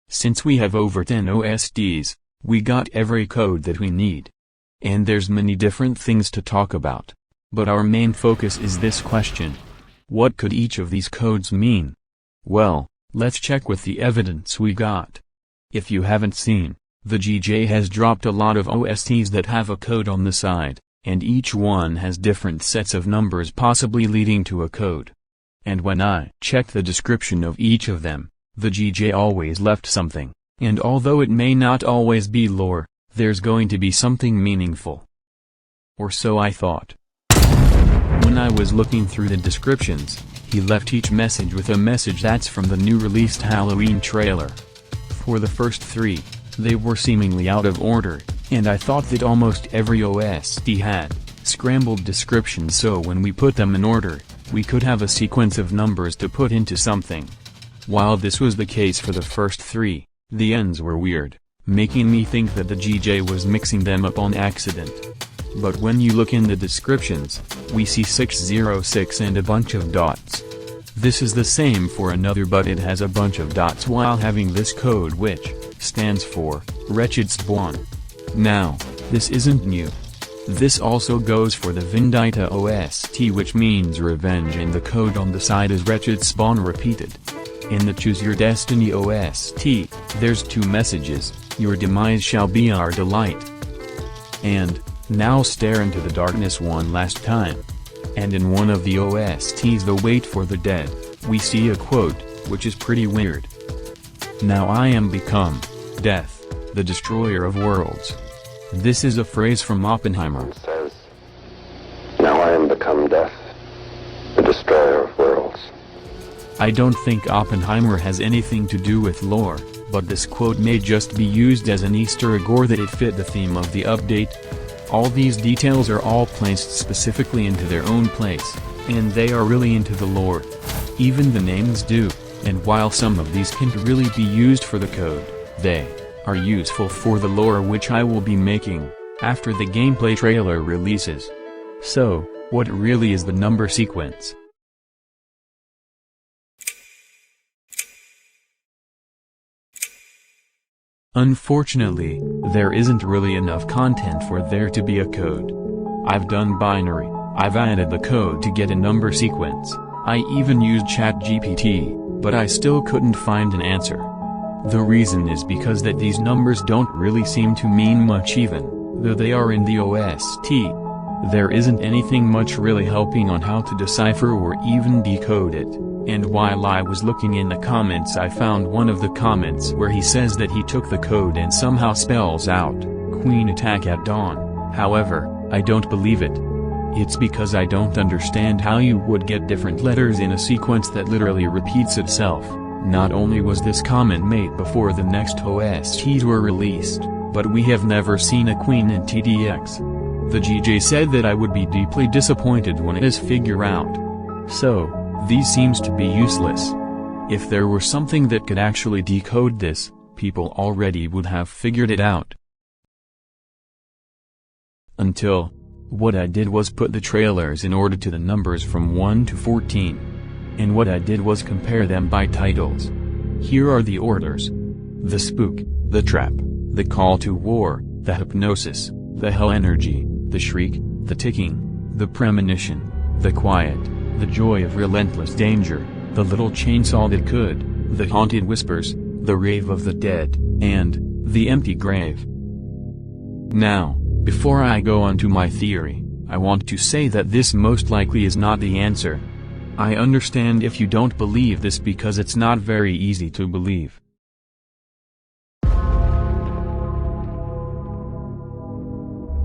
Since we have over 10 OSTs, we got every code that we need. And there's many different things to talk about. But our main focus is this question. What could each of these codes mean? Well, let's check with the evidence we got. If you haven't seen, the GJ has dropped a lot of OSTs that have a code on the side, and each one has different sets of numbers possibly leading to a code. And when I checked the description of each of them, the GJ always left something, and although it may not always be lore, there's going to be something meaningful. Or so I thought. When I was looking through the descriptions, he left each message with a message that's from the new released Halloween trailer. For the first 3, they were seemingly out of order, and I thought that almost every OST had scrambled descriptions, so when we put them in order, we could have a sequence of numbers to put into something. While this was the case for the first 3, the ends were weird, making me think that the GJ was mixing them up on accident. But when you look in the descriptions, we see 606 and a bunch of dots. This is the same for another, but it has a bunch of dots while having this code, which stands for Wretched Spawn. Now, this isn't new. This also goes for the Vendetta OST, which means revenge, and the code on the side is Wretched Spawn repeated. In the Choose Your Destiny OST, there's 2 messages, Your demise shall be our delight, and Now stare into the darkness one last time. And in one of the OSTs, The Wait for the Dead, we see a quote, which is pretty weird. Now I am become death, the destroyer of worlds. This is a phrase from Oppenheimer. It says, now I am become death, the destroyer of worlds. I don't think Oppenheimer has anything to do with lore, but this quote may just be used as an Easter egg or that it fit the theme of the update. All these details are all placed specifically into their own place, and they are really into the lore. Even the names do, and while some of these can't really be used for the code, they are useful for the lore, which I will be making after the gameplay trailer releases. So, what really is the number sequence? Unfortunately, there isn't really enough content for there to be a code. I've done binary, I've added the code to get a number sequence, I even used ChatGPT, but I still couldn't find an answer. The reason is because that these numbers don't really seem to mean much, even though they are in the OST. There isn't anything much really helping on how to decipher or even decode it. And while I was looking in the comments, I found one of the comments where he says that he took the code and somehow spells out, Queen attack at dawn. However, I don't believe it. It's because I don't understand how you would get different letters in a sequence that literally repeats itself. Not only was this comment made before the next OSTs were released, but we have never seen a queen in TDX. The GJ said that I would be deeply disappointed when it is figured out. So, these seems to be useless. If there were something that could actually decode this, people already would have figured it out. Until, what I did was put the trailers in order to the numbers from 1 to 14. And what I did was compare them by titles. Here are the orders. The Spook, The Trap, The Call to War, The Hypnosis, The Hell Energy, The Shriek, The Ticking, The Premonition, The Quiet, The Joy of Relentless Danger, The Little Chainsaw That Could, The Haunted Whispers, The Rave of the Dead, and The Empty Grave. Now, before I go on to my theory, I want to say that this most likely is not the answer. I understand if you don't believe this because it's not very easy to believe.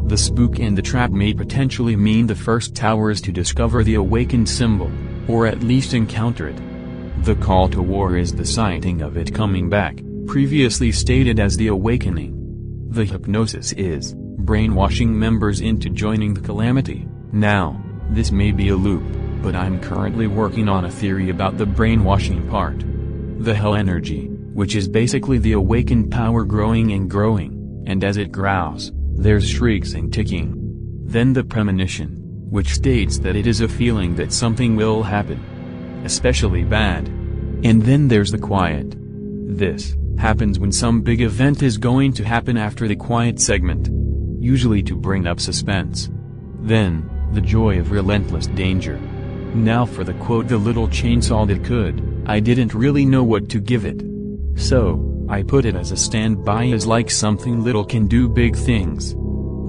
The Spook and the Trap may potentially mean the first towers to discover the awakened symbol, or at least encounter it. The Call to War is the sighting of it coming back, previously stated as the Awakening. The Hypnosis is brainwashing members into joining the Calamity. Now, this may be a loop, but I'm currently working on a theory about the brainwashing part. The Hell Energy, which is basically the awakened power growing and growing, and as it grows, there's shrieks and ticking. Then the Premonition, which states that it is a feeling that something will happen, especially bad. And then there's the Quiet. This happens when some big event is going to happen after the quiet segment. Usually to bring up suspense. Then, the joy of relentless danger. Now for the quote, "The little chainsaw that could." I didn't really know what to give it. So, I put it as a standby, as like something little can do big things.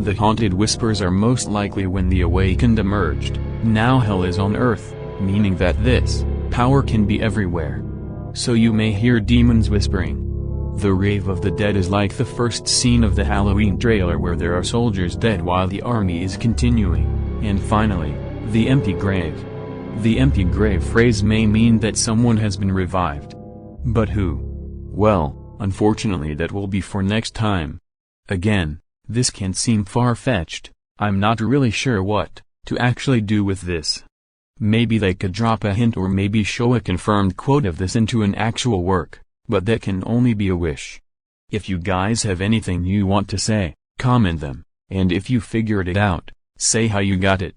The haunted whispers are most likely when the awakened emerged. Now hell is on earth, meaning that this power can be everywhere. So you may hear demons whispering. The rave of the dead is like the first scene of the Halloween trailer where there are soldiers dead while the army is continuing. And finally, the empty grave. The empty grave phrase may mean that someone has been revived. But who? Well, unfortunately that will be for next time. Again, this can seem far-fetched. I'm not really sure what to actually do with this. Maybe they could drop a hint or maybe show a confirmed quote of this into an actual work, but that can only be a wish. If you guys have anything you want to say, comment them, and if you figured it out, say how you got it.